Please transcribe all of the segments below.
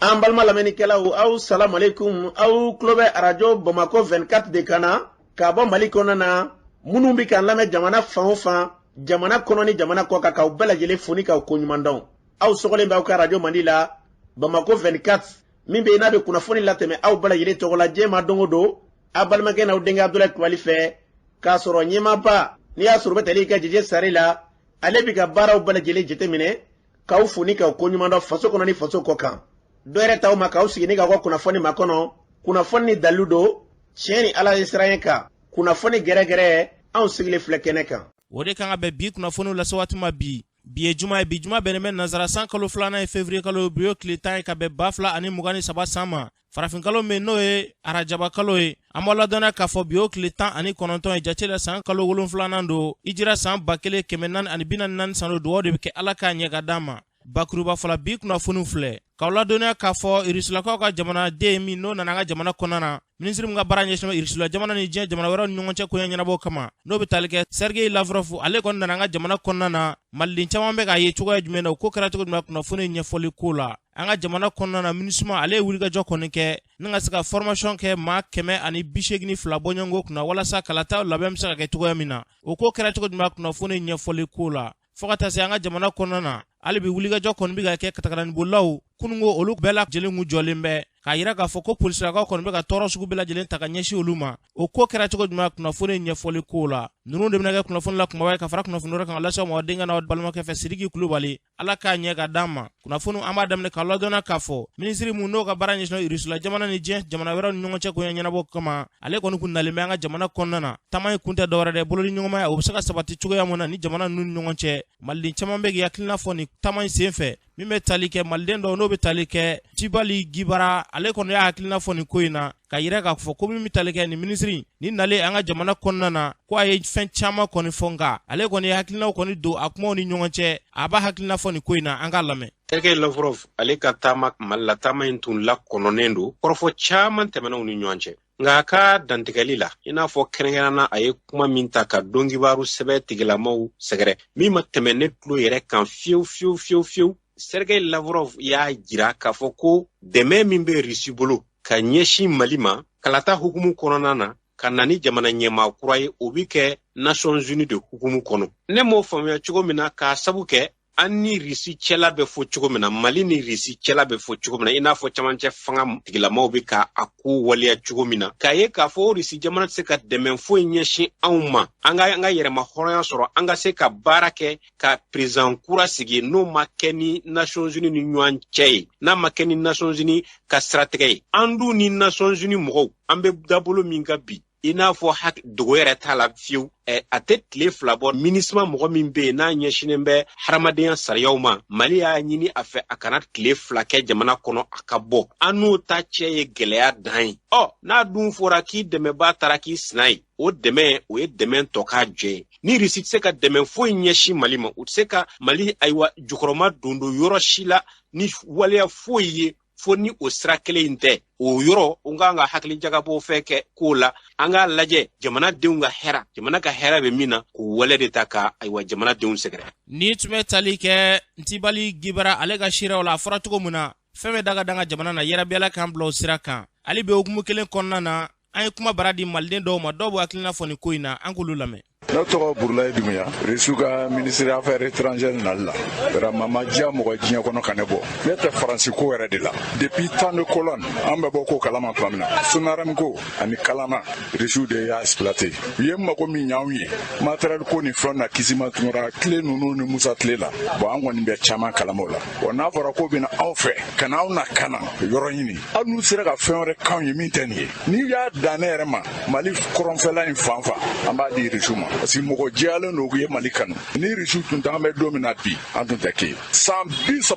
An balma lamɛnnikɛlaw aw salam aleikum aw tulo bɛ arajo Bamako 24 de kan na ka bɔ Mali kɔnɔ na minnu bɛ k'an lamɛn jamana fan o fan jamana kɔnɔ ni jamana kɔ kan k'aw bɛɛ lajɛlen fo ni k'aw koɲuman dɔn. Aw sɔgɔlen b'aw ka arajo Mandi la Bamako 24 min bɛ yen n'a bɛ kunnafoni latɛmɛ aw bɛɛ lajɛlen tɔgɔ la diɲɛ ma don o don a balimakɛ n'aw denkɛ Abdulaye Kulibali fɛ k'a sɔrɔ ɲɛmaaba n'i y'a sɔrɔ o bɛ tali kɛ Jeje Sare la ale bɛ ka baaraw bɛɛ lajɛlen jateminɛ k'aw fo ni k'aw koɲuman dɔn faso kɔnɔ ni faso kɔ kan. Dɔ yɛrɛ t'aw ma k'aw sigi ni k'aw ka kunnafoni ma kɔnɔ kunnafoni ni dalilu don tiɲɛ ni Ala ye siran ye kan kunnafoni gɛrɛgɛrɛ anw sigilen filɛ kɛnɛ kan. O de kan ka bɛn bi kunnafoniw lase waati ma bi ye juma ye bi juma bɛnnen bɛ nazara san kalo 2nan ye février kalo bi y'o tile 10 ye ka bɛn 2023 san ma farafin kalo min n'o ye arajaba kalo ye an b'a ladɔnniya k'a fɔ bi y'o tile 19 ye jate la san kalo 7nan don hijira san 1444 san don dugawu de bɛ kɛ Ala k'a ɲɛ ka d'an ma. Bakuruba fɔla bi kunnafoniw filɛ k'aw ladɔnniya k'a fɔ Irisilakaw ka jamanaden min n'o nana an ka jamana kɔnɔna na minisiri min ka baara ɲɛsinnen Irisila jamana ni diɲɛ jamana wɛrɛw ni ɲɔgɔn cɛ koɲɛ ɲɛnabɔ kama n'o bɛ tali kɛ Sergei Lavrov ale kɔni nana an ka jamana kɔnɔna na maliden caman bɛ k'a ye cogoya jumɛn na o ko kɛra cogo jumɛn kunnafoni ɲɛfɔli ko la an ka jamana kɔnɔna na MINUSMA ale ye wulikajɔ kɔni kɛ ni ka se ka formation kɛ maa 182 bɔɲɔgɔnko kunna walasa kalataw labɛn bɛ se ka kɛ cogoya min na o ko kɛra cogo jumɛn kunnafoni ɲɛfɔli ko la fo ka taa se an ka jamana kɔnɔna na hali bi wulikajɔ kɔni bɛ ka kɛ katakaranibololaw kunungo olu bɛɛ lajɛlen kun jɔlen bɛ k'a yira k'a fɔ ko polisilakaw kɔni bɛ ka tɔɔrɔ sugu bɛɛ lajɛlen ta ka ɲɛsin olu ma o ko kɛra cogo jumɛn kunnafoni ɲɛfɔli ko la ninnu de bɛna kɛ kunnafoni la kumaba ye ka fara kunnafoni wɛrɛ kan lase aw ma denkɛ n'aw balimakɛ fɛ Sidiki Kulibali Ala k'a ɲɛ ka d'an ma kunnafoni an b'a daminɛ k'a ladɔnniya k'a fɔ minisiri mun n'o ka baara ɲɛsinnen Irisila jamana ni diɲɛ jamana wɛrɛw ni ɲɔgɔn cɛ koɲɛ ɲɛnabɔ kama ale kɔni kun nalen bɛ an ka jamana kɔnɔna na taama in kun tɛ dɔwɛrɛ dɛ bolodi ɲɔgɔnmaya o bɛ se ka sabati cogoya mun na ni jamana ninnu ni ɲɔgɔn cɛ maliden caman bɛ k'i hakilina fɔ nin taama in sen fɛ min bɛ tali kɛ maliden dɔw n'o bɛ tali kɛ Tibali Gibara ale kɔni y'a hakilina fɔ nin ko in na ka yira k'a fɔ ko min bɛ tali kɛ nin minisiri ni nalen an ka jamana kɔnɔna na ko a ye fɛn caman kɔni fɔ nka ale kɔni ye hakilinaw kɔni don a kumaw ni ɲɔgɔn cɛ a b'a hakilina fɔ nin ko in na an k'a lamɛn. Sergei Lavrov ale ka taama Mali la taama in tun lakɔnɔnen don kɔrɔfɔ caman tɛmɛnɛw ni ɲɔgɔn cɛ nka a ka dantigɛli la i n'a fɔ kɛrɛnkɛrɛnna a ye kuma min ta ka dɔnkibaru sɛbɛ tigilamaw sɛgɛrɛ min ma tɛmɛ ne tulo yɛrɛ kan fiyewu Sergei Lavrov y'a jira k'a fɔ ko dɛmɛ min bɛ Rusi bolo ka ɲɛsin Mali ma kalata hukumu kɔnɔna na ka na ni jamana ɲɛmaa kura ye o bi kɛ Nations Unies de hukumu kɔnɔ ne m'o faamuya cogo min na k'a sabu kɛ an ni Rusi cɛla bɛ fɔ cogo min na Mali ni Rusi cɛla bɛ fɔ cogo min na i n'a fɔ camancɛ fanga tigilamaw bɛ ka a ko waleya cogo min na k'a ye k'a fɔ Rusi jamana tɛ se ka dɛmɛ foyi ɲɛsin anw ma an ka yɛrɛma hɔrɔnya sɔrɔ an ka se ka baara kɛ ka président kura sigi n'o ma kɛ ni Nations Unies ni ɲɔgɔn cɛ ye n'a ma kɛ ni Nations Unies ka siratigɛ ye an dun ni Nations Unies mɔgɔw an bɛ dabolo min ka bi i n'a fɔ dogo yɛrɛ t'a la fiyewu a tɛ tile 2 bɔ MINUSMA mɔgɔ min bɛ yen n'a ɲɛsinnen bɛ hadamadenya sariyaw ma Mali y'a ɲini a fɛ a kana tile 2 kɛ jamana kɔnɔ a ka bɔ an n'o ta cɛ ye gɛlɛya dan ye n'a dun fɔra k'i dɛmɛbaa taara k'i sina ye o dɛmɛ o ye dɛmɛ tɔ k'a jɛ ye ni Rusi tɛ se ka dɛmɛ foyi ɲɛsin Mali ma u tɛ se ka Mali ayiwa jukɔrɔma don yɔrɔ si la ni waleya foyi ye fo ni o sira kelen in tɛ o yɔrɔ o kan ka hakili jagabɔ fɛ kɛ k'o la an k'a lajɛ jamanadenw ka hɛrɛ jamana ka hɛrɛ bɛ min na k'o wale de ta ka ayiwa jamanadenw sɛgɛrɛ. Ni tun bɛ tali kɛ Tibali Gibara ale ka siraw la a fɔra cogo min na fɛn bɛ daga danga jamana na yɛrɛ bɛ Ala k'an bila o sira kan hali bi hukumu kelen kɔnɔna na an ye kuma bara di maliden dɔw ma dɔw b'u hakilina fɔ nin ko in na an k'olu lamɛn. Ne tɔgɔ Burulayi Dumuya Rusi ka ministre affaires étrangères nali la vraiment ma diya mɔgɔ diɲɛ kɔnɔ ka ne bɔ ne tɛ Faransi ko yɛrɛ de la depuis temps de colonne an bɛ bɔ ko kalama tuma min na Sonaram ko ani Kalama Rusiw de y'a exploité u ye mago min y'anw ye matériel ko ni fɛnw na kisima tunura tile ninnu ni Musa tile la bon an kɔni bɛ caman kalamaw la bon n'a fɔra ko bɛna anw fɛ ka na anw na kana yɔrɔ ɲini hali n'u sera ka fɛn wɛrɛ k'anw ye min tɛ nin ye n'i y'a dan ne yɛrɛ ma Mali kɔrɔnfɛla in fan an b'a di Rusiw ma parce que mɔgɔ jɛyalen don u ye Mali kanu ni Rusiw tun t'an bɛ don min na bi an tun tɛ kɛ san 30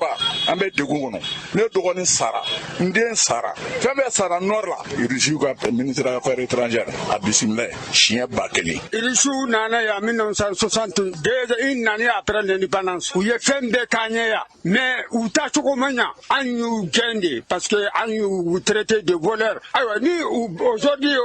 an bɛ degun kɔnɔ ne dɔgɔnin sara n den sara fɛn bɛɛ sara nord la Rusiw ka ministre des affaires étrangères a bisimila siɲɛ 1000. Rusiw nana yan 1960 déjà une année après l'indépendance u ye fɛn bɛɛ k'an ye yan mais u tacogo ma ɲa an y'u gɛn de parce que an y'u traité de voleurs ayiwa ni aujourd'hui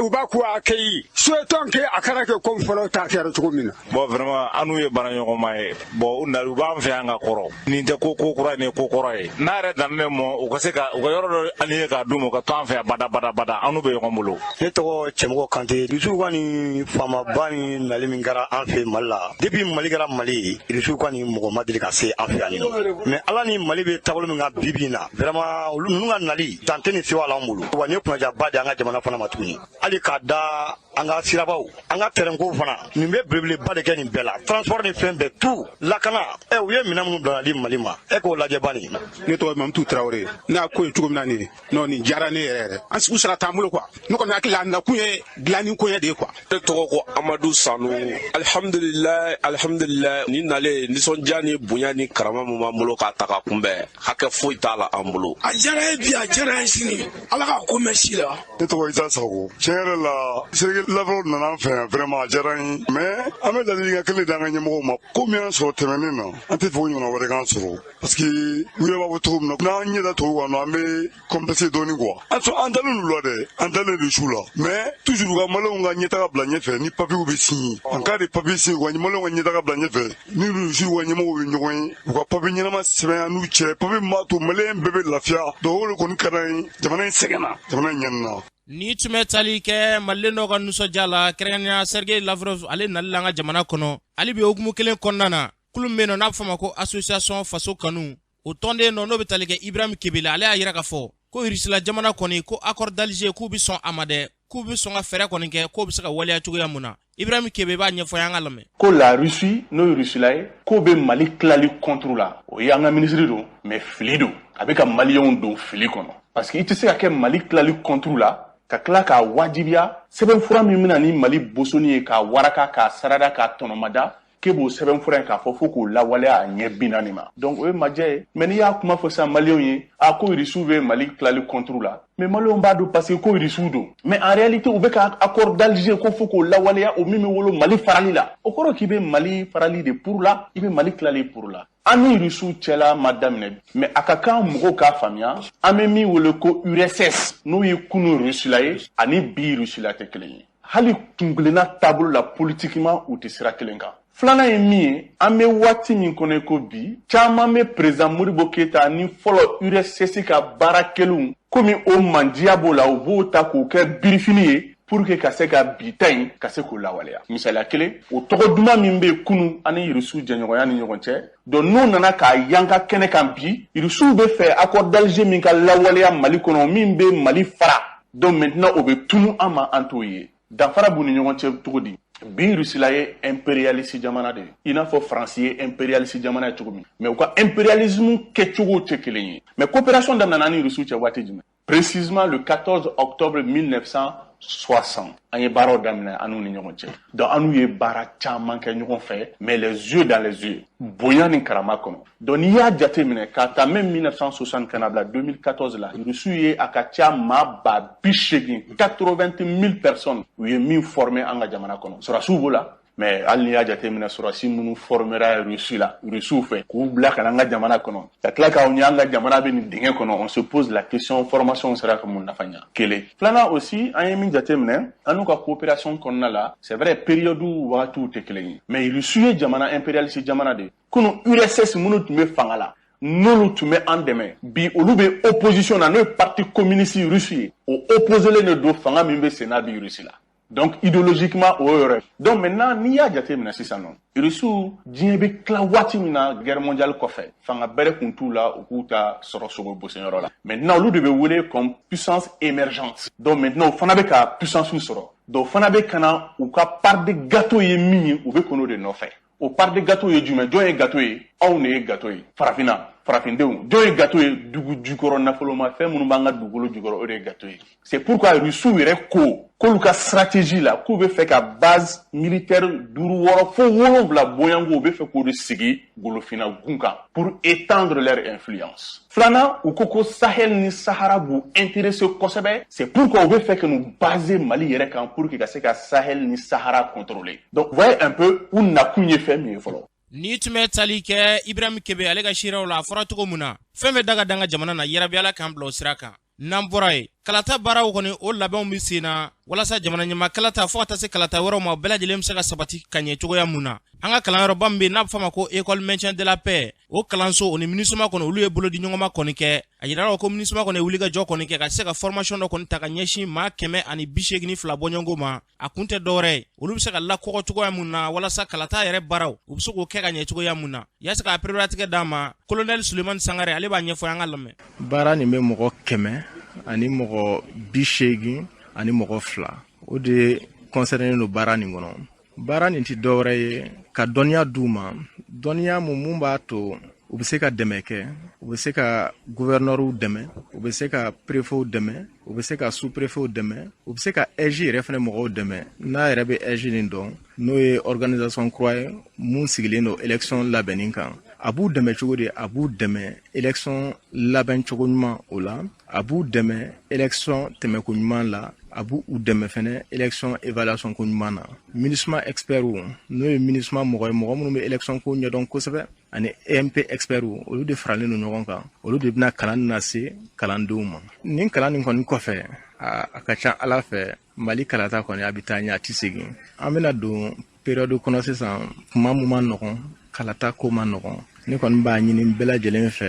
u b'a k'u accueilli souhaitons que a kana kɛ comme fɔlɔ ta kɛra cogo min na. Bon vraiment anu ye bara ɲɔgɔn ma ye. Bon u na u b'an fɛ yan ka kɔrɔ. Nin tɛ ko kura ni ko kɔrɔ ye. N'a yɛrɛ dannen mɔ u ka se ka u ka yɔrɔ dɔ ani ye k'a d'u ma u ka to an fɛ yan bada anu bɛ ɲɔgɔn bolo. Ne tɔgɔ Cɛmɔgɔ Kante. Irisiw ka nin faamaba ni nali min kɛra an fɛ Mali la. Depuis Mali kɛra Mali ye, Irisiw ka nin mɔgɔ ma deli ka se an fɛ yan nɔ. Mais Ala ni Mali bɛ taabolo min kan bi bi in na. Vraiment olu ninnu ka nali dan tɛ ni sewa la an bolo. Wa ni kunnajaba de an ka jamana fana ma tuguni. Hali k'a da an ka sirabaw, an ka terrain ko fana. Nin bɛ belebeleba de kɛ nin bɛɛ la. Transport ni fɛn bɛɛ tout lakana. U ye minɛn minnu bila di Mali ma. K'o lajɛ bani. Ne tɔgɔ Mamutu Traoré. N'a ko ye cogo min na nin non nin diyara ne yɛrɛ. An u sera t'an bolo quoi. Ne kɔni hakili la a nakun ye dilanni ko ye de quoi. Ne tɔgɔ ko Amadu Sanu. Alhamdulilayi ni nale nisɔndiya ni bonya ni karama min b'an bolo k'a ta ka kunbɛn hakɛ foyi t'a la an bolo. A diyara ye bi a diyara ye sini Ala ka ko mɛn si la. Ne tɔgɔ Isa Sago. Tiɲɛ yɛrɛ la Serge Lavrov nana an fɛ yan vraiment a diyara n ye. Mais an bɛ ladilikan kelen d'an ka ɲɛmɔgɔw ma ko min y'an sɔrɔ tɛmɛnen na an tɛ fɛ o ɲɔgɔnna wɛrɛ k'an sɔrɔ parce que u yɛrɛ b'a fɔ cogo min na n'an ɲɛ da tubabu kan an bɛ compenser dɔɔni quoi. An dalen l'u la dɛ an dalen de su la mais toujours u ka maliyɛnw ka ɲɛtaga bila ɲɛfɛ ni papiers bɛ signer en cas de papier signer wa maliyɛnw ka ɲɛtaga bila ɲɛfɛ ni Rusiw ka ɲɛmɔgɔw ye ɲɔgɔn ye u ka papier ɲɛnama sɛbɛn an n'u cɛ papier min b'a to maliyɛn bɛɛ bɛ lafiya donc o de kɔni ka d'an ye jamana in sɛgɛnna jamana in ɲɛnina. Ni tun bɛ tali kɛ Malilen dɔ ka nisɔndiya la kɛrɛnkɛrɛnnenya Serge Lavrov ale nali la an ka jamana kɔnɔ hali bi hukumu kelen kɔnɔna na kulu min bɛ yen nɔ n'a bɛ fɔ a ma ko association faso kanu o tɔnden nɔ n'o bɛ tali kɛ Ibrahim Kebele ale y'a jira k'a fɔ ko Rusila jamana kɔni ko accord d'Alger k'u bɛ sɔn a ma dɛ k'u bɛ sɔn ka fɛɛrɛ kɔni kɛ k'o bɛ se ka waleya cogoya mun na Ibrahim Kebele b'a ɲɛfɔ an ka lamɛn. Ko la Russie n'o ye Rusila ye k'o bɛ Mali tilali contre la o ye an ka ministre don mais fili don a bɛ ka maliyɛnw don fili kɔnɔ parce que i tɛ se ka kɛ Mali tilali contre la ka tila k'a wajibiya sɛbɛnfura min bɛna ni Mali bosonni ye k'a waraka k'a sarada k'a tɔnɔmada k'e b'o sɛbɛnfura in k'a fɔ fo k'o lawaleya a ɲɛ 40 ma donc o ye majɛ ye mais n'i y'a kuma fɔ sisan maliyɛnw ye ko Irisiw bɛ Mali tilali contre la mais maliyɛnw b'a dɔn parce que ko Irisiw don mais en réalité u bɛ ka accord d'Alger ko fo k'o lawaleya o min bɛ wolo Mali farali la o kɔrɔ k'i bɛ Mali farali de pour la i bɛ Mali tilali pour la an ni Irisiw cɛla ma daminɛ mais a ka kan mɔgɔw k'a faamuya an bɛ min wele ko URSS n'o ye kunu Rusila ye ani bi Rusila tɛ kelen ye hali kunkelenna taabolo la politiquement u tɛ sira kelen kan. Filanan ye min ye an bɛ waati min kɔnɔ ko bi caman bɛ président Modibo Keyita ni fɔlɔ URSS ka baarakɛlaw komi o mandiya b'o la u b'o ta k'o kɛ birifini ye pour que ka se ka bita in ka se k'o lawaleya misaliya kelen o tɔgɔ duman min bɛ kunu ani Irisiw jɛɲɔgɔnya ni ɲɔgɔn cɛ donc n'u nana k'a yanka kɛnɛ kan bi Irisiw bɛ fɛ accord d'Alger min ka lawaleya Mali kɔnɔ min bɛ Mali fara donc maintenant o bɛ tunu an ma an t'o ye danfara b'u ni ɲɔgɔn cɛ cogo di bi Rusila ye impérialiste jamana de ye i n'a fɔ Faransi ye impérialiste jamana ye cogo min mais u ka impérialisme kɛcogo tɛ kelen ye mais coopération daminɛna ni Irisiw cɛ waati jumɛn précisément le 14 octobre 1960 an ye baaraw daminɛ an n'u ni ɲɔgɔn cɛ donc an n'u ye baara caman kɛ ɲɔgɔn fɛ mais les yeux dans les yeux bonya ni karama kɔnɔ donc n'i y'a jate minɛ k'a ta même 1960 ka na bila 2014 la Irisiw ye a ka ca maa ba 80 80,000 personnes u ye min former an ka jamana kɔnɔ sɔrɔsiw b'o la mais hali n'i y'a jate minɛ sɔrɔsi minnu formera Irisiw fɛ k'u bila ka na an ka jamana kɔnɔ ka tila k'aw ɲɛ an ka jamana bɛ nin dingɛ kɔnɔ on se pose la question formation sera ka mun nafa ɲa kelen filanan aussi an ye min jate minɛ an n'u ka coopération kɔnɔna la c'est vrai période wagatiw tɛ kelen ye mais Irisiw ye jamana impérialiste jamana de kunu URSS minnu tun bɛ fanga la n'olu tun bɛ an dɛmɛ bi olu bɛ opposition na n'o ye parti communiste russe ye o opposelen de don fanga min bɛ senna bi Russie la donc idéologiquement o yɔrɔ donc maintenant n'i y'a jate minɛ sisan nɔ Irisiw diɲɛ bɛ tila waati min na guerre mondiale kɔfɛ fanga bɛrɛ kun t'u la u k'u ta sɔrɔ sogo bosɛnyɔrɔ la maintenant olu de bɛ wele comme puissance émergente donc maintenant o fana bɛ ka puissance sɔrɔ donc o fana bɛ ka na u ka part de gâteau ye min ye u bɛ k'o de nɔfɛ o part de gâteau ye jumɛn jɔn ye gâteau ye anw de ye gâteau ye farafindenw jɔn ye gâteau ye dugu jukɔrɔ nafolomafɛn minnu b'an ka dugukolo jukɔrɔ o de ye gâteau ye c'est pourquoi Irisiw yɛrɛ k'olu ka stratégie la k'u bɛ fɛ ka base militaire 5 6 fo 7 boyanko u bɛ fɛ k'o de sigi golofina gun kan pour étendre leur influence filanan u ko Sahel ni Sahara b'u intéressé kosɛbɛ c'est pourquoi u bɛ fɛ ka n'u baser Mali yɛrɛ kan pour que ka se ka Sahel ni Sahara contrôler donc vous voyez un peu u nakun ye fɛn min ye fɔlɔ ni tun bɛ tali kɛ Ibrahim Kebele ale ka siraw la a fɔra cogo mun na fɛn bɛ daga danga jamana na yarabi Ala k'an bila o sira kan n'an bɔra ye kalata baaraw kɔni o labɛnw bi sen na walasa jamana ɲɛma kalata fo ka taa se kalata wɛrɛw ma bɛɛ lajɛlen bɛ se ka sabati ka ɲɛ cogoya mun na an ka kalanyɔrɔba min bɛ n'a bɛ fɔ a ma ko école maintien de la paix o kalanso o ni MINUSMA kɔni olu ye bolo di ɲɔgɔn ma kɔni kɛ a yirala ko MINUSMA kɔni ye wuli ka jɔ kɔni kɛ ka se ka formation dɔ kɔni ta ka ɲɛsin maa 182 bɔɲɔgɔnko ma a kun tɛ dɔwɛrɛ ye olu bɛ se ka lakɔgɔ cogoya mun na walasa kalata yɛrɛ baaraw u bɛ se k'o kɛ ka ɲɛ cogoya mun na yaasa ka priorité d'a ma colonel Sulemani Sangare ale b'a ɲɛfɔ an ka lamɛn. Baara nin bɛ mɔgɔ 100 ani mɔgɔ 80 ani mɔgɔ 2 o de concerné no baara nin kɔnɔ. Baara nin ti dɔwɛrɛ ye ka dɔnniya d'u ma dɔnniya mun b'a to u bɛ se ka dɛmɛ kɛ u bɛ se ka gouverneurs dɛmɛ u bɛ se ka préfets dɛmɛ u bɛ se ka sous-préfets dɛmɛ u bɛ se ka EJ yɛrɛ fɛnɛ mɔgɔw dɛmɛ n'a yɛrɛ bɛ EJ nin dɔn n'o ye organisation kura ye mun sigilen don élection labɛnni kan a b'u dɛmɛ cogo di a b'u dɛmɛ élection labɛn cogo ɲuman o la a b'u dɛmɛ élection tɛmɛko ɲuman la a b'u dɛmɛ fɛnɛ élection évaluation ko ɲuman na MINUSMA expert n'o ye MINUSMA mɔgɔ ye mɔgɔ minnu bɛ élection ko ɲɛdɔn kosɛbɛ ani EMP expert olu de faralen don ɲɔgɔn kan olu de bɛna kalan na se kalandenw ma nin kalan nin kɔni kɔfɛ a ka ca ala fɛ Mali kalata kɔni a bɛ taa ɲɛ a tɛ segin an bɛna don période kɔnɔ sisan kuma mun ma nɔgɔn kalata ko ma nɔgɔn ne kɔni b'a ɲini bɛɛ lajɛlen fɛ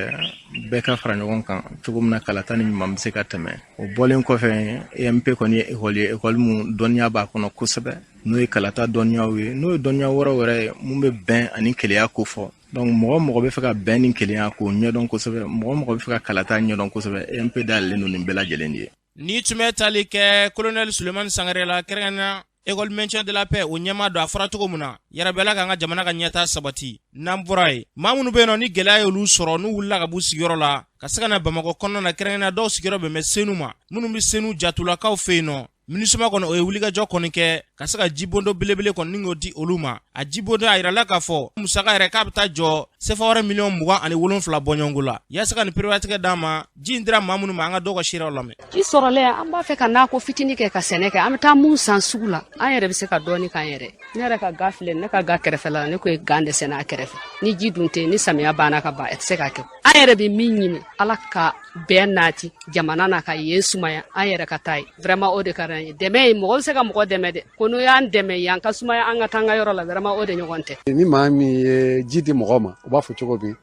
bɛɛ ka fara ɲɔgɔn kan cogo min na kalata ni ɲuman bɛ se ka tɛmɛ o bɔlen kɔfɛ EMP kɔni ye école mun dɔnniya b'a kɔnɔ kosɛbɛ n'o ye kalata dɔnniyaw ye n'o ye dɔnniya wɛrɛ ye mun bɛ bɛn ani keleya ko fɔ donc mɔgɔ bɛ fɛ ka bɛn ni keleya ko ɲɛdɔn kosɛbɛ mɔgɔ bɛ fɛ ka kalata ɲɛdɔn kosɛbɛ EMP dalen don nin bɛɛ lajɛlen de ye ni tun bɛ tali kɛ colonel Sulemani Sangare la kɛrɛnkɛrɛnnenya école maintien de la paix o ɲɛma don a fɔra cogo min na yarabɛla k'an ka jamana ka ɲɛtaa sabati n'an bɔra ye maa minnu bɛ yen nɔ ni gɛlɛya ye olu sɔrɔ n'u wulila ka b'u sigiyɔrɔ la ka se ka na Bamakɔ kɔnɔna na kɛrɛnkɛrɛnnenya dɔw sigiyɔrɔ bɛn bɛ Senu ma minnu bɛ Senu jatulakaw fɛ yen nɔ MINUSMA kɔni o ye wulikajɔ kɔni kɛ ka se ka jibondo belebele kɔni ni k'o di olu ma a jibondo a yirala k'a fɔ musaka yɛrɛ k'a bɛ taa jɔ CFA wɛrɛ miliyɔn 27 bɔɲɔngo la yaasa ka nin priorité d'a ma ji in dira maa minnu ma an ka dɔw ka seerew lamɛn. Ji sɔrɔlen an b'a fɛ ka nakɔ fitinin kɛ ka sɛnɛ kɛ an bɛ taa mun san sugu la an yɛrɛ bɛ se ka dɔɔni k'an yɛrɛ ne yɛrɛ ka ga filɛ ne ka ga kɛrɛfɛ la ne ko ye gan de sɛnɛ a kɛrɛfɛ ni ji dun tɛ ni samiya banna ka ban a tɛ se ka kɛ an yɛrɛ bɛ min ɲini ala ka bɛn naati jamana na ka yen sumaya an yɛrɛ ka taa ye vraiment o de ka d'an ye dɛmɛ ye mɔgɔ bɛ se ka mɔgɔ dɛmɛ dɛ ko n'o y'an dɛmɛ yan ka sumaya an ka taa an ka yɔrɔ la vraiment o de ɲɔgɔn tɛ. Ni maa min ye ji di mɔgɔ ma u b'a fɔ cogo min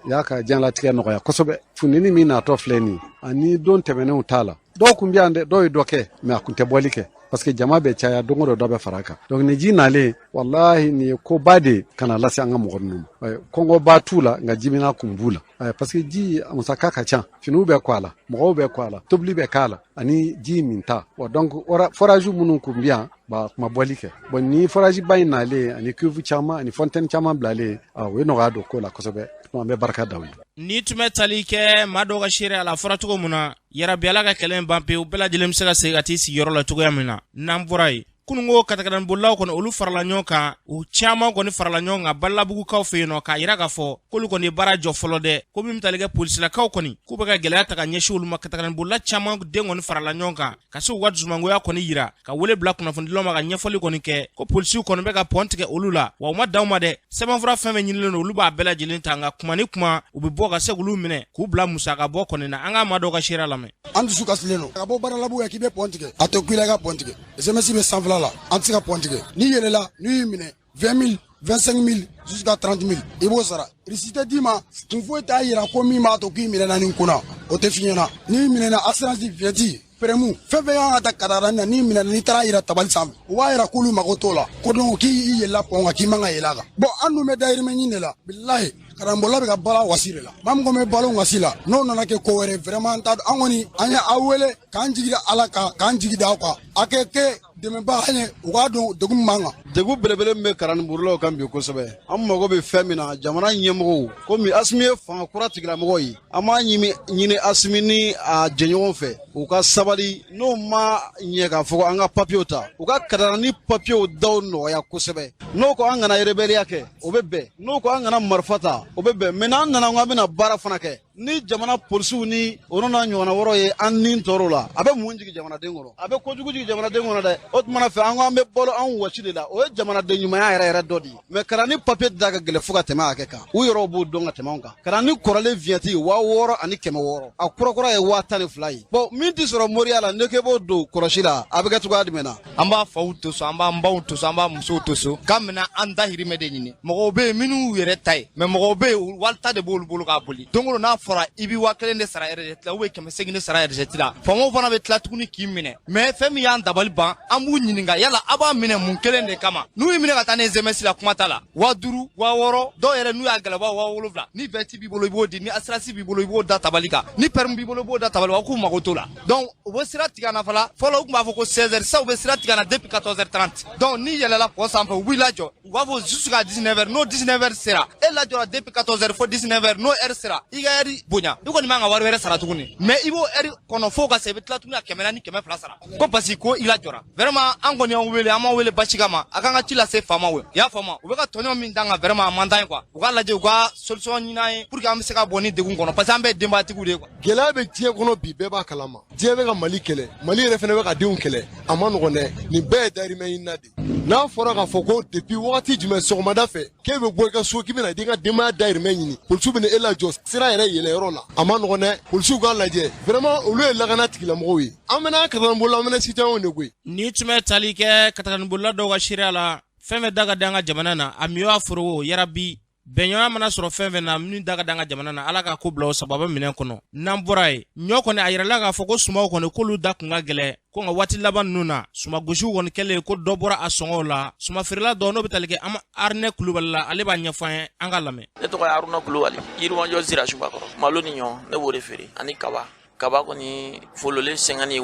y'a ka diɲɛlatigɛ nɔgɔya kosɛbɛ funteni min natɔ filɛ nin ani don tɛmɛnenw t'a la dɔw kun bɛ yan dɛ dɔw ye dɔ kɛ mais a kun tɛ bɔli kɛ parce que jama bɛ caya don o don dɔ bɛ fara a kan donc ni ji nalen wallahi nin ye koba de kana lase an ka mɔgɔ ninnu ma kɔngɔba t'u la nka jimina kun b'u la parce que ji musaka ka ca finiw bɛ kɔ a la mɔgɔw bɛ kɔ a la tobili bɛ k'a la ani ji min ta donc forage minnu kun bɛ yan ba kuma bɔli kɛ bon ni forage ba in nalen ani cuve caman ani fontaine caman bilalen o ye nɔgɔya don ko la kosɛbɛ an bɛ barika da u ye. Ni tun bɛ tali kɛ maa dɔw ka seereya la a fɔra cogo min na yarabi ala ka kɛlɛ in ban pewu bɛɛ lajɛlen bɛ se ka segin ka t'i sigiyɔrɔ la cogoya min na n'an bɔra yen kunungo katakadanbolilaw kɔni olu farala ɲɔgɔn kan u caman kɔni farala ɲɔgɔn kan balabugukaw fɛ yen nɔ k'a yira k'a fɔ k'olu kɔni ye baara jɔ fɔlɔ dɛ ko min bɛ tali kɛ polisilakaw kɔni k'u bɛ ka gɛlɛya ta ka ɲɛsin olu ma katakadanbolila caman den kɔni farala ɲɔgɔn kan ka se u ka dusumangoya kɔni yira ka wele bila kunnafonidilaw ma ka ɲɛfɔli kɔni kɛ ko polisiw kɔni bɛ ka pɔn tigɛ olu la wa u ma dan u ma dɛ sɛbɛnfura fɛn fɛn ɲinilen don olu b'a bɛɛ lajɛlen ta nka kuma ni kuma u bɛ bɔ ka se k'olu minɛ k'u bila musaka bɔ kɔni na an ka maa dɔw ka seereya lamɛn. An dusu kasilen don ka bɔ baaralabu k'i bɛ pɔn tigɛ a tɛ ku i la i ka pɔn tigɛ SMS bɛ sanfɛla la an tɛ se ka pɔn tigɛ ni yɛlɛla n'u y'i minɛ 20 000 25 000 jusqu'à 30 000 i b'o sara risque tɛ d'i ma kun foyi t'a yira ko min b'a to k'i minɛna nin kunna o tɛ f'i ɲɛna n'i minɛna assurance vieti prɛmu fɛn fɛn y'an ka ta kadara na n'i minɛna n'i taara yira tabali sanfɛ u b'a yira k'olu mago t'o la ko donc k'i yɛlɛla pɔn kan k'i man ka yɛlɛ a kan bon an dun bɛ dayirimɛ ɲini de la bilahi karamɔgɔla bɛ ka bala wasi de la maa min kɔni bɛ balo wasi la n'o nana kɛ ko wɛrɛ vraiment an t'a dɔn an kɔni an ye aw wele k'an jigi da ala kan k'an jigi da aw kan a kɛ dɛmɛba an ye u k'a dɔn degun min b'an kan. degun belebele min bɛ karamɔgɔlaw kan bi kosɛbɛ an mago bɛ fɛn min na jamana ɲɛmɔgɔw komi Asimi ye fanga kura tigilamɔgɔ ye an b'a ɲini Asimi ni a jɛɲɔgɔn fɛ u ka sabali n'o ma ɲɛ k'a fɔ an ka papiyew ta u ka kadara ni papiyew daw nɔgɔya kosɛbɛ n'o ko an kana rebelliya kɛ o bɛ bɛn n'o ko an kana marifa ta o bɛ bɛn mɛ n'an nana ko an bɛna baara fana kɛ ni jamana polisiw ni o n'a ɲɔgɔnna wɔɔrɔ ye an ni tɔɔrɔ la a bɛ mun jigin jamanaden kɔrɔ a bɛ kojugu jigin jamanaden kɔnɔ dɛ o tuma fɛ an ko an bɛ balo an wɔsi de la o ye jamanaden ɲumanya yɛrɛ dɔ de ye mɛ kara ni papiye da ka gɛlɛn fo ka tɛmɛ hakɛ kan u yɛrɛw b'o dɔn ka tɛmɛ an kan kara ni kɔrɔlen viɛti 6000 ani 600 a kurakura ye 102 ye bon min min tɛ sɔrɔ moriya la ne k'e b'o don kɔlɔsi la a bɛ kɛ cogoya jumɛn na. An b'a faw to so, an b'an baw to so, an b'a musow to so k'a minɛ an dahirimɛ de ɲini. Mɔgɔw bɛ yen minnu yɛrɛ ta ye mais mɔgɔw bɛ yen walita de b'olu bolo k'a boli. Don o don n'a fɔra i bɛ 1000 de sara RGT la ou bien 800 de sara RGT la faamaw fana bɛ tila tuguni k'i minɛ mais fɛn min y'an dabali ban an b'u ɲininka yala a b'a minɛ mun kelen de kama n'u y'i minɛ ka taa ni SMS la kuma t'a la 5000 6000 dɔw yɛrɛ n'u y'a gɛlɛya 7000 ni vɛti b'i bolo i b'o di ni assurance b'i bolo i b'o da tabali kan ni permis b'i bolo i b'o da tabali kan k'u mago t'o la donc u bɛ sira tigɛ na fɔlɔ u tun b'a fɔ ko 16h sisan u bɛ sira tigɛ na depuis 14h30 donc ni yɛlɛla kɔ sanfɛ u b'i lajɔ u b'a fɔ jusqu'à 19h n'o 19h sera e lajɔra depuis 14h fo 19h n'o heure sera i ka heure bonya i kɔni man ka wari wɛrɛ sara tuguni mais i b'o heure kɔnɔ fo ka se i bɛ tila tuguni ka 100 ni 200 sara ko parce que ko i lajɔra vraiment an kɔni y'an wele an m'an wele basi kama a kan ka ci lase faamaw ye i y'a faamu u bɛ ka tɔɲɔ min d'an kan vraiment a man d'an ye quoi u k'a lajɛ u ka solution ɲini an ye pour que an bɛ se ka bɔ ni degun kɔnɔ parce que an bɛɛ ye denbayatigiw de ye quoi. Gɛlɛya bɛ diɲɛ kɔnɔ bi bɛɛ b'a kalama diɲɛ bɛ ka Mali kɛlɛ Mali yɛrɛ fɛnɛ bɛ ka denw kɛlɛ a ma nɔgɔn dɛ nin bɛɛ ye dahirimɛ ɲinina de n'a fɔra k'a fɔ ko depuis wagati jumɛn sɔgɔmada fɛ k'e bɛ bɔ i ka so k'i bɛna i ka denbaya dahirimɛ ɲini polisiw bɛ e lajɔ sira yɛrɛ yɛlɛyɔrɔ la a ma nɔgɔn dɛ polisiw k'a lajɛ vraiment olu ye lakana tigilamɔgɔw ye an bɛna katalanbolo an bɛna citoyenw de koyi. Ni tun bɛ tali kɛ katalanbolila dɔw ka sariya la fɛn fɛn da ka di an ka jamana na a mi y'a foro yarabi bɛnɲɔgɔnya mana sɔrɔ fɛn fɛn na min da ka di an ka jamana na ala ka ko bila o sababa minɛn kɔnɔ n'an bɔra ye ɲɔ kɔni a yirala k'a fɔ ko sumaw kɔni k'olu da kun ka gɛlɛ ko nka waati laban ninnu na sumagosiw kɔni kɛlen ko dɔ bɔra a sɔngɔw la sumafeerela dɔ n'o bɛ tali kɛ an Arinɛ Kulubali la ale b'a ɲɛfɔ an ye an ka lamɛn. Ne tɔgɔ ye Aruna Kulubali Yirimajɔ Zira Subakɔrɔ malo ni ɲɔ ne b'o de feere ani kaba kɔni folole 50,000 ni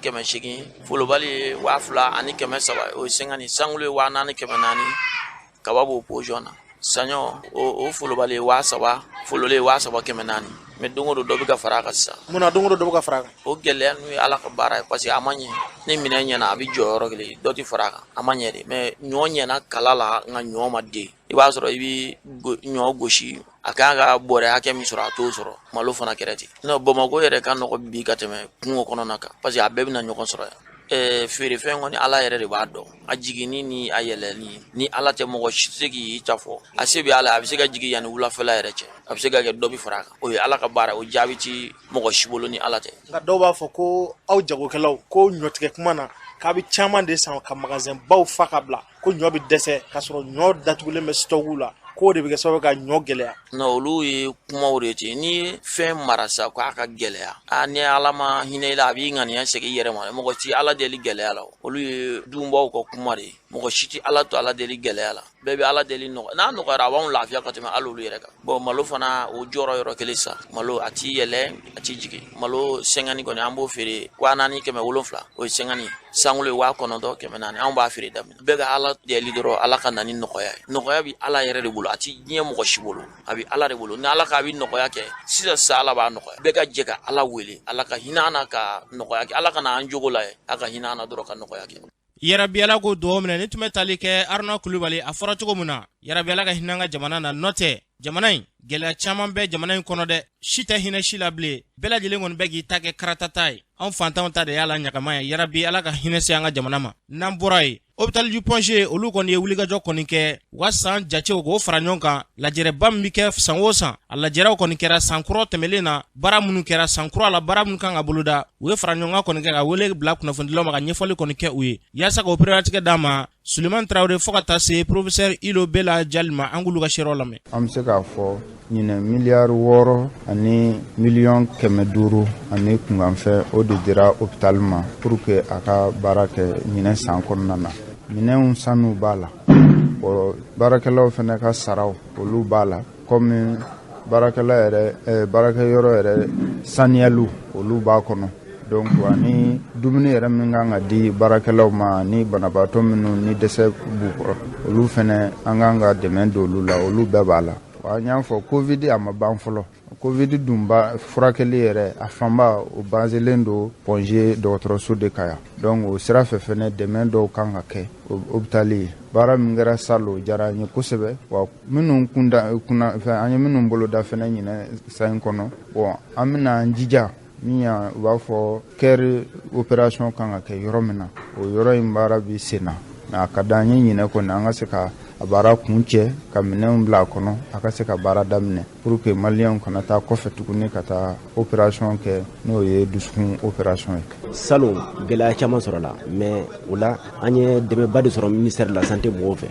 800 folobali 1000 ani 300 o ye 50 sangule 4000 ni 400 kaba b'o position na saɲɔ o folobali 1000 folole 1000 400 mais dongo do dɔ bɛ ka fara a kan sisan. Munna dongo do dɔ bɛ ka fara a kan? O gɛlɛya n'u ye ala ka baara ye parce que a ma ɲɛ ni minɛn ɲɛna a bɛ jɔ yɔrɔ kelen dɔ tɛ fara a kan a ma ɲɛ de mais ɲɔ ɲɛna kala la nka ɲɔ ma den i b'a sɔrɔ i bɛ ɲɔ gosi a kan ka bɔrɛ hakɛ min sɔrɔ a t'o sɔrɔ malo fana kɛra ten non Bamakɔ yɛrɛ ka nɔgɔ bi ka tɛmɛ kungo kɔnɔna kan parce que a bɛɛ bɛna ɲɔgɔn sɔrɔ yan. Feerefɛn kɔni ala yɛrɛ de b'a dɔn a jiginni ni a yɛlɛli ni ala tɛ mɔgɔ si se k'i ta fɔ a se bɛ ala a bɛ se ka jigin yanni wulafɛla yɛrɛ cɛ a bɛ se ka kɛ dɔ bɛ fara a kan o ye ala ka baara o jaabi ti mɔgɔ si bolo ni ala tɛ. Nka dɔw b'a fɔ ko aw jagokɛlaw ko ɲɔtigɛ kuma na k'a bɛ caman de san ka magasin baw fa ka bila ko ɲɔ bɛ dɛsɛ k'a sɔrɔ ɲɔ datugulen bɛ stɔkiw la k'o de bɛ kɛ sababu ka ɲɔ gɛlɛya. Non olu ye kumaw de ten ni ye fɛn mara sa k'a ka gɛlɛya ni ala ma hinɛ i la a b'i ŋaniya segin i yɛrɛ ma mɔgɔ ti ala deli gɛlɛya la olu ye dunbaw ka kuma de ye mɔgɔ si ti ala to ala deli gɛlɛya la bɛɛ bɛ ala deli nɔgɔ n'a nɔgɔyara a b'anw lafiya ka tɛmɛ hali olu yɛrɛ kan bon malo fana o jɔyɔrɔ yɔrɔ kelen sa malo a ti yɛlɛ a ti jigin malo 50 kɔni an b'o feere 4000 700 o ye 50 sangule 900 400 anw b'a feere daminɛ bɛɛ ka ala deli dɔrɔn ala ka na ni nɔgɔya ye nɔgɔya bi ala yɛrɛ de bolo a ti diɲɛ mɔgɔ si bolo a bi ala de bolo ni ala ka bi nɔgɔya kɛ sisan sa ala b'a nɔgɔya bɛɛ ka jɛ ka ala wele ala ka hinɛ an na ka nɔgɔya kɛ ala ka na an jogo la ye a ka hinɛ an na dɔrɔn ka nɔgɔya kɛ. Yarabi ala ko dugawu minɛ ni tun bɛ tali kɛ Aruna Kulubali a fɔra cogo min na yarabi ala ka hinɛ an ka jamana na nɔ tɛ jamana in gɛlɛya caman bɛ jamana in kɔnɔ dɛ si tɛ hinɛ si la bilen bɛɛ lajɛlen kɔni bɛ k'i ta kɛ karatata ye anw fantanw ta de y'a la ɲagama ye yarabi ala ka hinɛ se an ka jamana ma n'an bɔra ye hôpital du Ponge olu kɔni ye wulikajɔ kɔni kɛ u ka san jatew k'o fara ɲɔgɔn kan lajɛrɛba min bɛ kɛ san o san a lajɛrew kɔni kɛra san kura tɛmɛlen na baara minnu kɛra san kura la baara minnu kan ka boloda u ye fara ɲɔgɔn kan kɔni kɛ ka wele bila kunnafonidilaw ma ka ɲɛfɔli kɔni kɛ u ye yaasa ka o perewatigɛ d'a ma Suleman Traoré fo ka taa se professeur Ilo Bela Jali ma an k'olu ka seerew lamɛn. An bɛ se k'a fɔ ɲinɛ miliyari 6 ani miliyɔn 500 ani kunkanfɛ o de dira hôpital ma pour que a ka baara kɛ ɲinɛ san kɔnɔna na minɛnw sanu b'a la baarakɛlaw fana ka saraw olu b'a la comme baarakɛyɔrɔ yɛrɛ saniyaliw olu b'a kɔnɔ donc ani dumuni yɛrɛ min kan ka di baarakɛlaw ma ni banabaatɔ minnu ni dɛsɛ b'u kɔrɔ olu fana an kan ka dɛmɛ don olu la olu bɛɛ b'a la an y'a fɔ covid a ma ban fɔlɔ covid dunba furakɛli yɛrɛ a fanba o baselen don Ponge dɔgɔtɔrɔso de kan yan donc o sira fɛ fɛnɛ dɛmɛ dɔw kan ka kɛ hôpital ye baara min kɛra salo jara n ye kosɛbɛ wa minnu an ye minnu boloda fɛnɛ ɲinɛ san kɔnɔ bon an bɛna an jija min ya u b'a fɔ kɛri opération kan ka kɛ yɔrɔ min na o yɔrɔ in baara bi sen na mais a ka d'an ye ɲinɛ kɔni an ka se ka a baara kun cɛ ka minɛnw bila a kɔnɔ a ka se ka baara daminɛ pour que maliyɛnw kana taa kɔfɛ tuguni ka taa opération kɛ n'o ye dusukun opération ye. Salon gɛlɛya caman sɔrɔla mais o la an ye dɛmɛba de sɔrɔ ministère de la santé mɔgɔw fɛ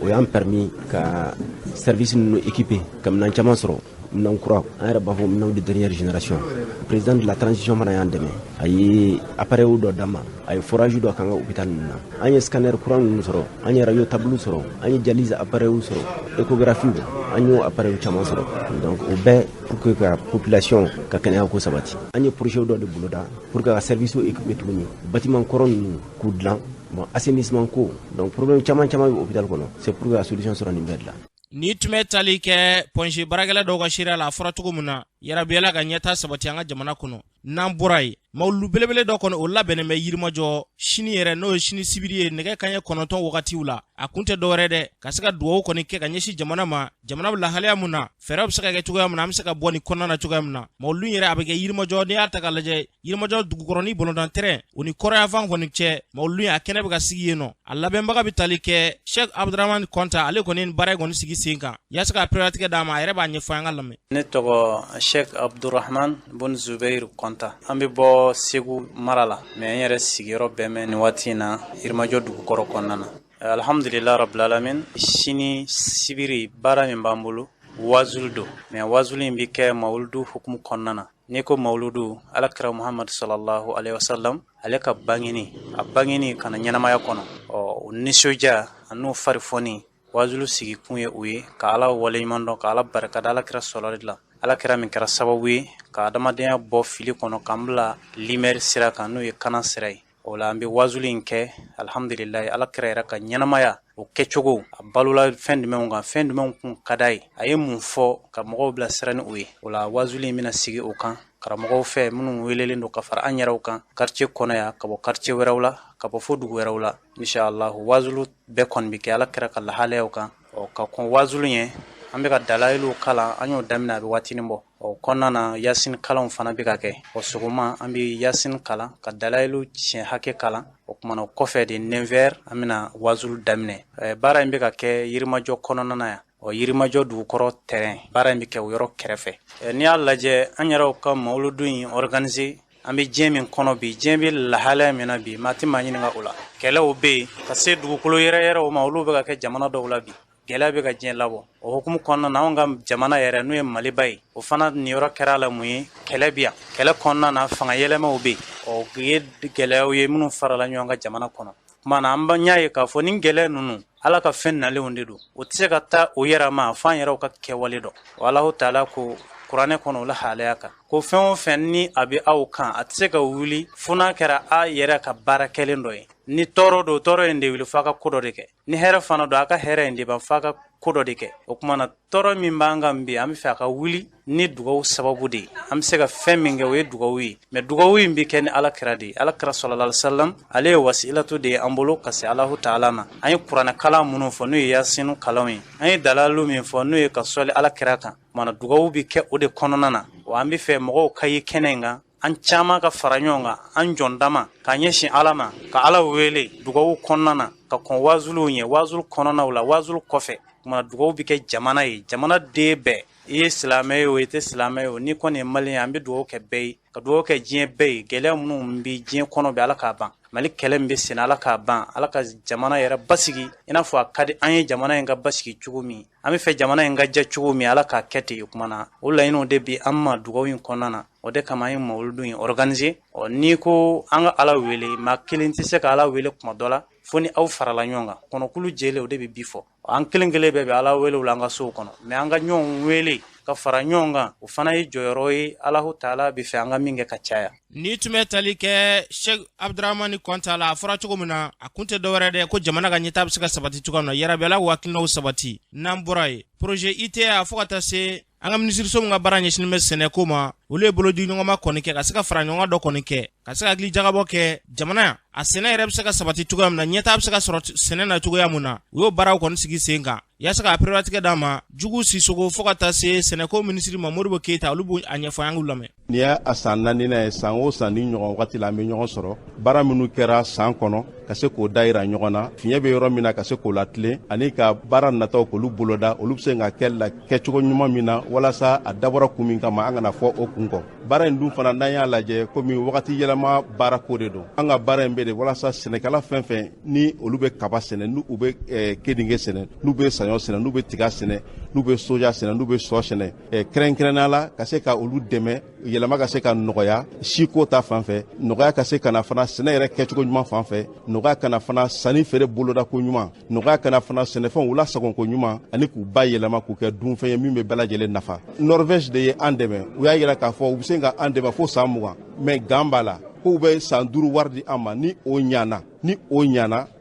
o y'an permis ka service ninnu équiper ka minɛn caman sɔrɔ. Minɛn kura an yɛrɛ b'a fɔ minɛnw de dernière génération. Président de la transition fana y'an dɛmɛ a ye appareil dɔ d'an ma a ye forage dɔ k'an ka hôpital ninnu na an ye scanner kura ninnu sɔrɔ an ye radio tableau sɔrɔ an ye dialyse appareil sɔrɔ échographie an y'o appareil caman sɔrɔ donc o bɛɛ pour que ka population ka kɛnɛya ko sabati an ye projet dɔ de boloda pour que ka service équipé tuguni bâtiment kɔrɔ ninnu k'u dilan bon assainissement ko donc problème caman bɛ hôpital kɔnɔ c'est pour que ka solution sɔrɔ nin bɛɛ de la. Ni tun bɛ tali kɛ pɔnsi baarakɛla dɔw ka seereya la a fɔra cogo min na yarabiyala ka ɲɛta sabati an ka jamana kɔnɔ n'an bɔra yen mawulu belebele dɔ kɔnɔ o labɛnnen bɛ yirimajɔ sini yɛrɛ n'o ye sini sibiri ye nɛgɛ kanɲɛ 9 wagatiw la a kun tɛ dɔwɛrɛ dɛ ka se ka dugawu kɔni kɛ ka ɲɛsin jamana ma jamana bɛ lahalaya mun na fɛɛrɛ bɛ se ka kɛ cogoya min na an bɛ se ka bɔ nin kɔnɔna na cogoya min na mawulu yɛrɛ a bɛ kɛ yirimajɔ n'i y'a ta k'a lajɛ yirimajɔ dugukɔrɔni bɔlɔndan tɛrɛn o ni kɔrɔyanfan kɔni cɛ mawulu a kɛnɛ bɛ ka sigi yen nɔ a labɛnbaga bɛ tali kɛ Sheikh Abdurrahman Konta ale kɔni baara kɔni sigi sen kan yaasa ka priorité d'a ma a yɛrɛ b'a ɲɛfɔ an ka lamɛn. Ne tɔgɔ Sheikh Abdurrahman Bun Zubair Konta an bɛ bɔ Segu mara la mais an yɛrɛ sigiyɔrɔ bɛn bɛ nin waati in na yirimajɔ dugukɔrɔ kɔnɔna na alhamdulillah rabbil alamin sini sibiri baara min b'an bolo wazulu do mais wazulu in bɛ kɛ mawuludu hukumu kɔnɔna na n'i ko mawuludu alakira Muhammad sallallahu alaihi wasallam ale ka bangeni a bangeni kana ɲɛnamaya kɔnɔ o nisɔndiya a n'o farifɔni wazulu sigi kun ye o ye ka ala waleɲuman dɔn ka ala barikada alakira sɔlɔli la alakira min kɛra sababu ye ka adamadenya bɔ fili kɔnɔ k'an bila limɛri sira kan n'o ye kanan sira ye o la an bɛ wazulu in kɛ alhamdulilayi alakira yɛrɛ ka ɲɛnamaya o kɛcogo a balola fɛn jumɛnw kan fɛn jumɛnw kun ka d'a ye a ye mun fɔ ka mɔgɔw bila sira ni o ye o la wazulu in bɛna sigi o kan karamɔgɔw fɛ minnu welelen don ka fara an yɛrɛw kan quartier kɔnɔ yan ka bɔ quartier wɛrɛw la ka bɔ fo dugu wɛrɛw la inshallah wazulu bɛɛ kɔni bɛ kɛ alakira ka lahalayaw kan ka kɔn wazulu ye an bɛ ka dalayilu kalan an y'o daminɛ a bɛ waatinin bɔ kɔnɔna na yasin kalanw fana bɛ ka kɛ sɔgɔma an bɛ yasin kalan ka dalayilu tiɲɛ hakɛ kalan o kumana kɔfɛ de 9h an bɛna wazulu daminɛ baara in bɛ ka kɛ yirimajɔ kɔnɔna na yan yirimajɔ dugukɔrɔ terrain baara in bɛ kɛ o yɔrɔ kɛrɛfɛ n'i y'a lajɛ an yɛrɛw ka mawuludu in organiser an bɛ diɲɛ min kɔnɔ bi diɲɛ bɛ lahalaya min na bi maa tɛ maa ɲininka o la kɛlɛw bɛ yen ka se dugukolo yɛrɛ ma olu bɛ ka kɛ jamana dɔw la bi gɛlɛya bɛ ka diɲɛ labɔ o hukumu kɔnɔna na anw ka jamana yɛrɛ n'o ye Maliba ye o fana niyɔrɔ kɛra la mun ye kɛlɛ bi yan kɛlɛ kɔnɔna na fanga yɛlɛmaw bɛ yen o ye gɛlɛyaw ye minnu farala ɲɔgɔn kan jamana kɔnɔ kuma na an y'a ye k'a fɔ ni gɛlɛya ninnu ala ka fɛn nalenw de don o tɛ se ka taa o yɛrɛ ma f'an yɛrɛw ka kɛwale dɔn wa Alahu taala ko kuranɛ kɔnɔ o la halaya kan ko fɛn o fɛn ni a bɛ aw kan a tɛ se ka wuli fo n'a kɛra a yɛrɛ ka baara kɛlen dɔ ye ni tɔɔrɔ don tɔɔrɔ in de wuli f'a ka ko dɔ de kɛ ni hɛrɛ fana don a ka hɛrɛ in de ban f'a ka ko dɔ de kɛ o kuma na tɔɔrɔ min b'an kan bi an bɛ fɛ a ka wuli ni dugawu sababu de ye an bɛ se ka fɛn min kɛ o ye dugawu ye mais dugawu in bɛ kɛ ni alakira de ye alakira sallallahu alaihi wasallam ale ye wasilatu de ye an bolo ka se Alahu taala ma an ye kuranɛ kalan minnu fɔ n'o ye yasinu kalanw ye an ye dalalu min fɔ n'o ye ka sɔli alakira kan mana dugawu bɛ kɛ o de kɔnɔna na wa an bɛ fɛ mɔgɔw ka ye kɛnɛ in kan an caman ka fara ɲɔgɔn kan an jɔn dama ka ɲɛsin ala ma ka ala wele dugawu kɔnɔna na ka kɔn wazuluw ɲɛ wazulu kɔnɔnaw la wazulu kɔfɛ kuma dugawu bɛ kɛ jamana ye jamana den bɛɛ i ye silamɛ ye o i tɛ silamɛ ye o n'i kɔni ye maliyɛn an bɛ dugawu kɛ bɛɛ ye ka dugawu kɛ diɲɛ bɛɛ ye gɛlɛya minnu bɛ diɲɛ kɔnɔ bɛ ala k'a ban Mali kɛlɛ min bɛ sen ala k'a ban ala ka jamana yɛrɛ basigi i n'a fɔ a ka di an ye jamana in ka basigi cogo min an bɛ fɛ jamana in ka jɛ cogo min ala k'a kɛ ten o kuma na o laɲiniw de bɛ an ma dugawu in kɔnɔna na o de kama an ye mawuludu in organiser n'i ko an ka ala wele maa kelen tɛ se ka ala wele kuma dɔ la fo ni aw farala ɲɔgɔn kan kɔnɔkulu jɛlen o de bɛ bi fɔ an kelen kelen bɛɛ bɛ ala wele o la an ka sow kɔnɔ mais an ka ɲɔgɔn wele ka fara ɲɔgɔn kan o fana ye jɔyɔrɔ ye Alahu taala bɛ fɛ an ka min kɛ ka caya ni tun bɛ tali kɛ Sheikh Abdurrahman Konta la a fɔra cogo min na a kun tɛ dɔwɛrɛ dɛ ko jamana ka ɲɛtaa bɛ se ka sabati cogoya min na yarabiyala k'u hakilinaw sabati n'an bɔra ye projet ITA fo ka taa se an ka minisiriso min ka baara ɲɛsinnen bɛ sɛnɛko ma olu ye bolodiɲɔgɔnma kɔni kɛ ka se ka fara ɲɔgɔn dɔ kɔni kɛ ka se ka hakili jagabɔ kɛ jamana a sɛnɛ yɛrɛ bɛ se ka sabati cogoya min na ɲɛtaa bɛ se ka sɔrɔ sɛnɛ na cogoya min na u y'o baaraw kɔni sigi sen kan yaasa ka priorité d'a ma Jugu Sisogo fo ka taa se sɛnɛko minisiri ma Modibo Keyita olu b'o a ɲɛfɔ an k'u lamɛn. N'i y'a san naaninan ye san o san ni ɲɔgɔn wagati la an bɛ ɲɔgɔn sɔrɔ baara minnu kɛra san kɔnɔ ka se k'o dayira ɲɔgɔn na fiɲɛ bɛ yɔrɔ min na ka se k'o latilen ani ka baara nataw k'olu boloda olu bɛ se ka kɛ la kɛcogo ɲuman min na walasa a dabɔra kun min kama an kana fɔ o kun kɔ baara in dun fana n'an y'a lajɛ komi wagati yɛlɛma baara ko de don an ka baara in bɛ de walasa sɛnɛkɛla fɛn fɛn ni olu bɛ kaba sɛnɛ n'u bɛ keninge sɛnɛ n'u bɛ saɲɔ sɛnɛ n'u bɛ tiga sɛnɛ n'u bɛ soja sɛnɛ n'u bɛ sɔ sɛnɛ kɛrɛnkɛrɛnnenya la ka se ka olu dɛmɛ yɛlɛma ka se ka nɔgɔya siko ta fan fɛ nɔgɔya ka se ka na fana sɛnɛ yɛrɛ kɛcogo ɲuman fan fɛ nɔgɔya ka na fana sanni feere boloda ko ɲuman nɔgɔya ka na fana sɛnɛfɛnw lasago ko ɲuman ani k'u ba yɛlɛma k'u kɛ dunfɛn ye min bɛ bɛɛ lajɛlen nafa Norvège de ye an dɛmɛ u y'a yira k'a fɔ u bɛ se ka an dɛmɛ fo san 20 mais gan b'a la k'u bɛ san 5 wari di an ma ni o ɲana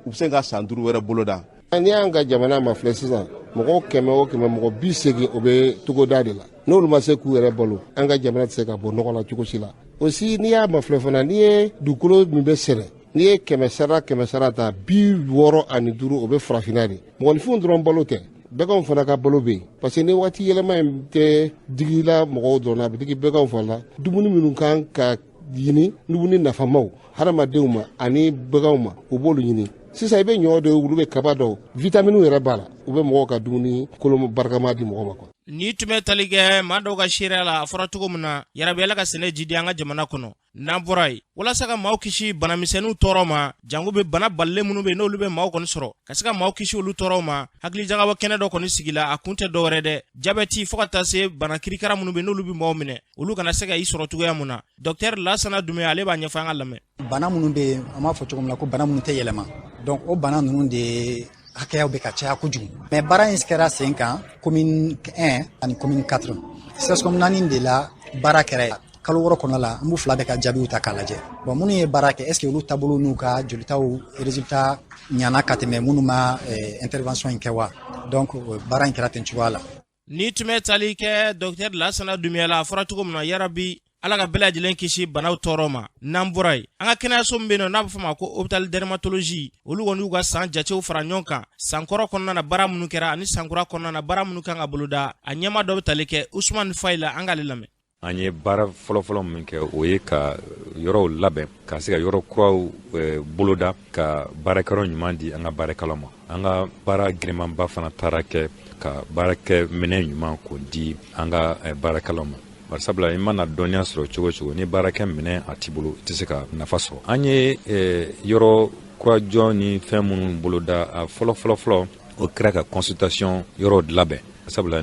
u bɛ se ka san 5 wɛrɛ boloda. N'i y'an ka jamana ma filɛ sisan mɔgɔ 100 o 100 mɔgɔ 80 o bɛ togoda de la n'olu ma se k'u yɛrɛ balo an ka jamana tɛ se ka bɔ nɔgɔ la cogo si la aussi n'i y'a ma filɛ fana n'i ye dugukolo min bɛ sɛnɛ n'i ye 100 sara ta 65 o bɛ farafinna de mɔgɔninfinw dɔrɔn balo tɛ bɛɛkanw fana ka balo bɛ yen parce que ni waati yɛlɛma in tɛ digila mɔgɔw dɔrɔn na a bɛ digi bɛɛkanw fana la dumuni minnu kan ka ɲini dumuni nafamaw hadamadenw ma ani bɛɛkanw ma u b'olu ɲini sisan i bɛ ɲɔ dɔw olu bɛ kaba dɔw vitamine yɛrɛ b'a la u bɛ mɔgɔw ka dumuni kolon barikama di mɔgɔw ma. Ni tun bɛ tali kɛ maa dɔw ka seereya la a fɔra cogo min na yarabi Ala ka sɛnɛ jidi an ka jamana kɔnɔ n'an bɔra yen walasa ka maaw kisi banamisɛnninw tɔɔrɔ ma jango bɛ bana balilen minnu bɛ yen n'olu bɛ maaw kɔni sɔrɔ ka se ka maaw kisi olu tɔɔrɔ ma hakilijagabɔ kɛnɛ dɔ kɔni sigila a kun tɛ dɔwɛrɛ dɛ jabɛti fo ka taa se bana kirikara minnu bɛ yen n'olu bɛ maaw minɛ olu kana se ka i sɔrɔ cogoya mun na Dr Lasana Dumbuya ale b'a ɲɛfɔ an ka lamɛn. Bana minnu bɛ yen an b'a fɔ cogo min na ko bana minnu tɛ yɛlɛma donc o bana ninnu de hakɛyaw bɛ ka caya kojugu mais baara in kɛra sen kan commune 1 ani commune 4 CSCOM 4 de la baara kɛra kalo wɔɔrɔ kɔnɔ la an b'u fila bɛɛ ka jaabiw ta k'a lajɛ bon minnu ye baara kɛ est ce que olu taabolo n'u ka jolitaw résultat ɲana ka tɛmɛ minnu ma intervention in kɛ wa donc baara in kɛra ten cogoya la. Ni tun bɛ tali kɛ Dr Lasana Dumbuya la a fɔra cogo min na yarabi Ala ka bɛɛ lajɛlen kisi banaw tɔɔrɔ ma n'an bɔra yen an ka kɛnɛyaso min bɛ yen n'a bɛ fɔ ma ko hôpital dermatologie olu kɔni y'u ka san jatew fara ɲɔgɔn kan san kɔrɔ kɔnɔna na baara minnu kɛra ani san kura kɔnɔna na baara minnu kan ka boloda a ɲɛma dɔ bɛ tali kɛ Usumani Fayila an k'ale lamɛn. An ye baara fɔlɔfɔlɔ min kɛ o ye ka yɔrɔw labɛn ka se ka yɔrɔ kuraw boloda ka baarakɛyɔrɔ ɲuman di an ka baarakɛlaw ma an ka baara girimanba fana taara kɛ ka baarakɛ minɛn ɲuman k'o di an ka baarakɛlaw ma. Barisabula i mana dɔnniya sɔrɔ cogo cogo ni baarakɛ minɛn a t'i bolo i tɛ se ka nafa sɔrɔ an ye yɔrɔ kurajɔ ni fɛn minnu boloda a fɔlɔ o kɛra ka consultation yɔrɔ labɛn sabula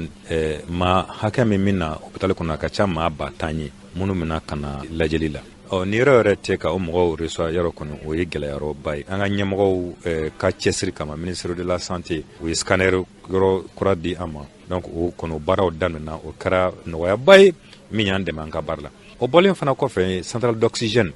maa hakɛ min na hôpital kɔnɔ a ka ca maa 10 ye minnu bɛna ka na lajɛli la ni yɔrɔ yɛrɛ tɛ ka o mɔgɔw reçoit yɔrɔ kɔnɔ o ye gɛlɛyayɔrɔba ye an ka ɲɛmɔgɔw ka cɛsiri kama ministère de la santé o ye scanner yɔrɔ kura di an ma donc o kɔnɔ baaraw daminɛna o kɛra nɔgɔyaba ye min y'an dɛmɛ an ka baara la o bɔlen fana kɔfɛ centrale d'oxygène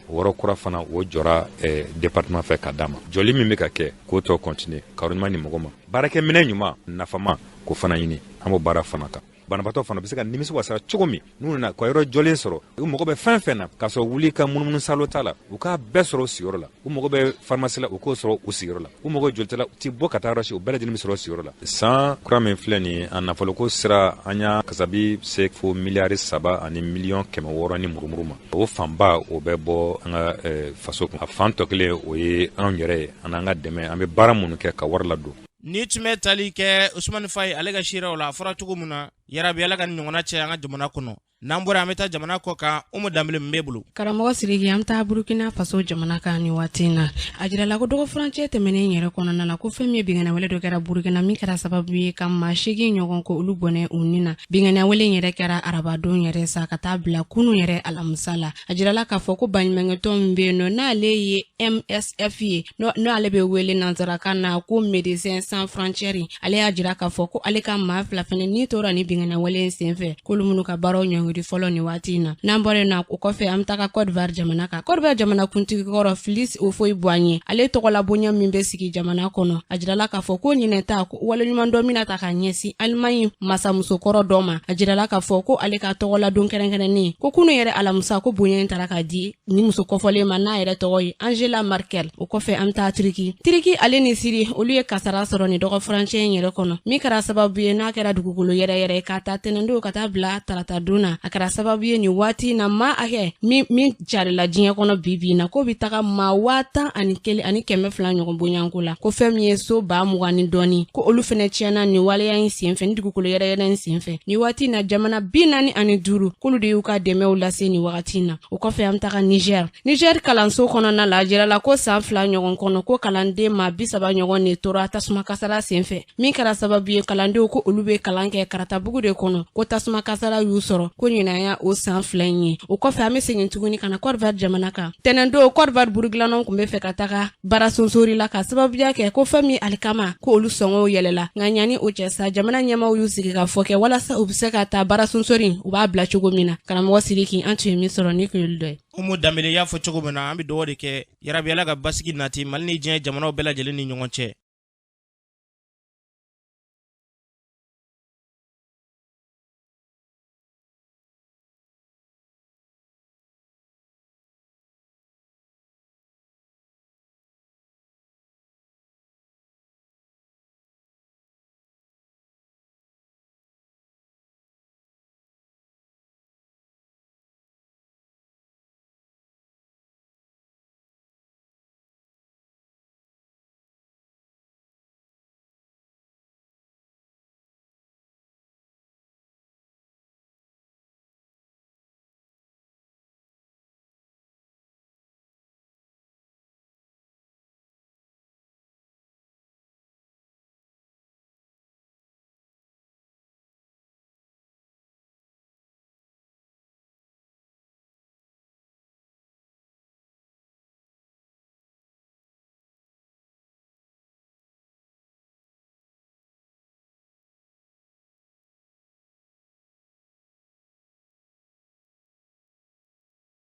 wɔrɔ kura fana o jɔra département fɛ ka d'a ma jɔli min bɛ ka kɛ k'o tɔ continuer ka yɔrɔ ɲuman di mɔgɔ ma baarakɛ minɛn ɲuman nafama k'o fana ɲini an b'o baara fana kan banabaatɔ fana bɛ se ka nimisi wasara cogo min n'u nana ka yɔrɔ jɔlen sɔrɔ u mago bɛ fɛn fɛn na k'a sɔrɔ wuli ka munumunu salo t'a la u k'a bɛɛ sɔrɔ u sigiyɔrɔ la u mago bɛ pharmacie la u k'o sɔrɔ u sigiyɔrɔ la u mago jolita la u ti bɔ ka taa yɔrɔ si u bɛɛ lajɛlen bɛ sɔrɔ u sigiyɔrɔ la san kura min filɛ nin ye a nafoloko sira an y'a kasabi se fo miliyari 3 ani miliyɔn 600 ni murumuru ma o fanba o bɛ bɔ an ka faso kun a fan tɔ kelen o ye anw yɛrɛ ye an n'an ka dɛmɛ an bɛ baara minnu kɛ ka wari ladon. Ni tun bɛ tali kɛ Usumani Faye ale ka seereyaw la a fɔra cogo min na yarabi Ala ka ni ɲɔgɔnna cɛ an ka jamana kɔnɔ n'an bɔra an bɛ taa jamana kɔ kan Umu Danbele min b'e bolo. Karamɔgɔ Sidiki an bɛ taa Burukina Faso jamana kan ni waati in na a jirala ko dɔgɔ furancɛ tɛmɛnen yɛrɛ kɔnɔna na ko fɛn min ye bingani wale dɔ kɛra Burukina min kɛra sababu ye ka maa 8 ɲɔgɔn ko olu bɔnɛ u ni na bingani wale yɛrɛ kɛra arabadon yɛrɛ sa ka taa bila kunun yɛrɛ alamisa la a jirala k'a fɔ ko baɲumankɛtɔn min bɛ yen nɔ n'ale ye MSF ye n'ale bɛ wele nanzarakan na ko Médecins Sans Frontières ale y'a jira k'a fɔ ko ale ka maa 2 fɛnɛ ni tora ni bingani wale in senfɛ k'olu minnu ka baaraw ɲɔngiri fɔlɔ ni waati in na n'an bɔra na o kɔfɛ an bɛ taga Côte d'Ivoire jamana kan Côte d'Ivoire jamana kuntigi kɔrɔ Félix Houphouët-Boigny ale tɔgɔla bonya min bɛ sigi jamana kɔnɔ a jirala k'a fɔ ko ɲinɛ ta ko waleɲuman dɔ mina ta ka ɲɛsin Allemagne masamusokɔrɔ dɔ ma a jirala k'a fɔ ko ale ka tɔgɔla don kɛrɛnkɛrɛnnen ko kunu yɛrɛ alamusa ko bonya in taara ka di ni muso kɔfɔlen ma n'a yɛrɛ tɔgɔ ye Angela Merkel o kɔfɛ an bɛ taa Turki ale ni Siri olu ye kasara sɔrɔ ni dɔgɔ furancɛ in yɛrɛ kɔnɔ min kɛra sababu ye n'a kɛra dugukolo yɛrɛ yɛrɛ ka taa tɛnɛndenw ka taa bila tarata don na a kɛra sababu ye nin waati na ma hakɛ min carila diɲɛ kɔnɔ bibi na ko bi taga ma 10,001 ani 200 ɲɔgɔn bonyanko la ko fɛn min ye so 20 ni dɔɔni ko olu fɛnɛ tiɲɛna nin waleya in senfɛ ni dugukolo yɛrɛyɛrɛ in senfɛ ni waati na jamana 45 k'olu de y'u ka dɛmɛw lase ni wagati na o kɔfɛ an taga Niger kalanso kɔnɔna la jirala ko san 2 ɲɔgɔn kɔnɔ ko kalanden ma 30 ɲɔgɔn ne tora tasuma kasara senfɛ min kɛra sababu ye kalandenw ko olu be kalan kɛ karatabugu de kɔnɔ ko tasuma kasara y'u sɔrɔ ko ɲinaya o san 2 ye o kɔfɛ an be segin tuguni kana Côte d'Ivoire jamana kan tɛnɛndo Côte d'Ivoire burugilanaw kun be fɛ ka taga bara sonsori la ka sababuya kɛ ko fɛn min alikama ko olu sɔngɔw yɛlɛla nka ɲani o cɛ sa jamana ɲɛmaw y'u sigi ka fɔ kɛ walasa u be se ka taa bara sonsori u b'a bila cogo min na karamɔgɔ Sidiki an tun ye min sɔrɔ ni k'olu dɔ ye Umu Dambele y'a fɔ cogo min na an bɛ dugawu de kɛ yarabi Ala ka basigi nati Mali ni diɲɛ jamanaw bɛɛ lajɛlen ni ɲɔgɔn cɛ